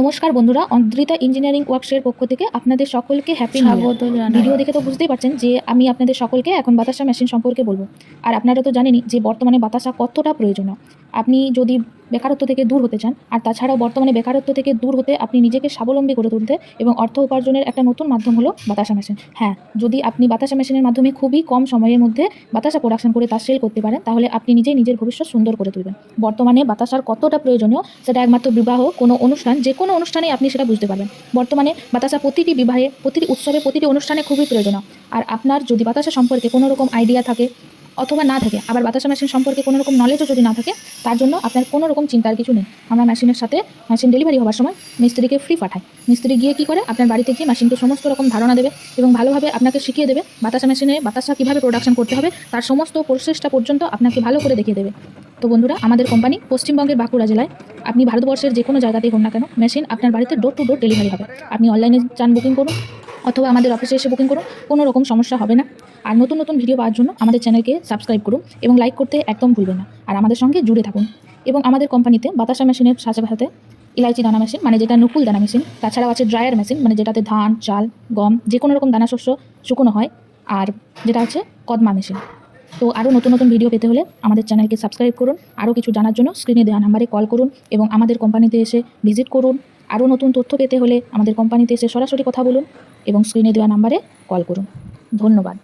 নমস্কার বন্ধুরা, অদ্রিতা ইঞ্জিনিয়ারিং ওয়ার্কসের পক্ষ থেকে আপনাদের সকলকে হ্যাপি স্বাগত জানাই। ভিডিও দেখে তো বুঝতেই পারছেন যে আমি আপনাদের সকলকে এখন বাতাসা মেশিন সম্পর্কে বলবো। আর আপনারা তো জানেনই যে বর্তমানে বাতাসা কতটা প্রয়োজনীয়। আপনি যদি বেকারত্ব থেকে দূর হতে চান, আর তাছাড়াও বর্তমানে বেকারত্ব থেকে দূর হতে আপনি নিজেকে স্বাবলম্বী করে তুলতে এবং অর্থ উপার্জনের একটা নতুন মাধ্যম হলো বাতাসা মেশিন। হ্যাঁ, যদি আপনি বাতাসা মেশিনের মাধ্যমে খুবই কম সময়ের মধ্যে বাতাসা প্রোডাকশন করে তা সেল করতে পারেন, তাহলে আপনি নিজেই নিজের ভবিষ্যৎ সুন্দর করে তুলবেন। বর্তমানে বাতাসার কতটা প্রয়োজনীয় সেটা একমাত্র বিবাহ, কোনো অনুষ্ঠান, যে কোনো অনুষ্ঠানেই আপনি সেটা বুঝতে পারবেন। বর্তমানে বাতাসা প্রতিটি বিবাহে, প্রতিটি উৎসবে, প্রতিটি অনুষ্ঠানে খুবই প্রয়োজনীয়। আর আপনার যদি বাতাসা সম্পর্কে কোনো রকম আইডিয়া থাকে অথবা না থাকে, আবার বাতাসা মেশিন সম্পর্কে কোনো রকম নলেজও যদি না থাকে, তার জন্য আপনার কোনো রকম চিন্তার কিছু নেই। আমরা মেশিনের সাথে মেশিন ডেলিভারি হওয়ার সময় মিস্ত্রিকে ফ্রি পাঠাই। মিস্ত্রি গিয়ে কী করে, আপনার বাড়িতে গিয়ে মেশিনকে সমস্ত রকম ধারণা দেবে এবং ভালোভাবে আপনাকে শিখিয়ে দেবে বাতাসা মেশিনে বাতাসা কীভাবে প্রোডাকশন করতে হবে, তার সমস্ত প্রসেসটা পর্যন্ত আপনাকে ভালো করে দেখিয়ে দেবে। তো বন্ধুরা, আমাদের কোম্পানি পশ্চিমবঙ্গের বাঁকুড়া জেলায়, আপনি ভারতবর্ষের যে কোনো জায়গাতেই হোন না কেন, মেশিন আপনার বাড়িতে ডোর টু ডোর ডেলিভারি হবে। আপনি অনলাইনে চান বুকিং করুন অথবা আমাদের অফিসে এসে বুকিং করুন, কোনো রকম সমস্যা হবে না। আর নতুন নতুন ভিডিও পাওয়ার জন্য আমাদের চ্যানেলকে সাবস্ক্রাইব করুন এবং লাইক করতে একদম ভুলবেন না। আর আমাদের সঙ্গে জুড়ে থাকুন। এবং আমাদের কোম্পানিতে বাতাসা মেশিনের সাথে সাথে ইলাইচি দানা মেশিন, মানে যেটা নকুল দানা মেশিন, তাছাড়াও আছে ড্রায়ার মেশিন, মানে যেটাতে ধান, চাল, গম, যে কোনো রকম দানা শস্য শুকনো হয়, আর যেটা হচ্ছে কদমা মেশিন। তো আরও নতুন নতুন ভিডিও পেতে হলে আমাদের চ্যানেলকে সাবস্ক্রাইব করুন। আরও কিছু জানার জন্য স্ক্রিনে দেওয়া নাম্বারে কল করুন এবং আমাদের কোম্পানিতে এসে ভিজিট করুন। আরও নতুন তথ্য পেতে হলে আমাদের কোম্পানিতে এসে সরাসরি কথা বলুন এবং স্ক্রিনে দেওয়া নাম্বারে কল করুন। ধন্যবাদ।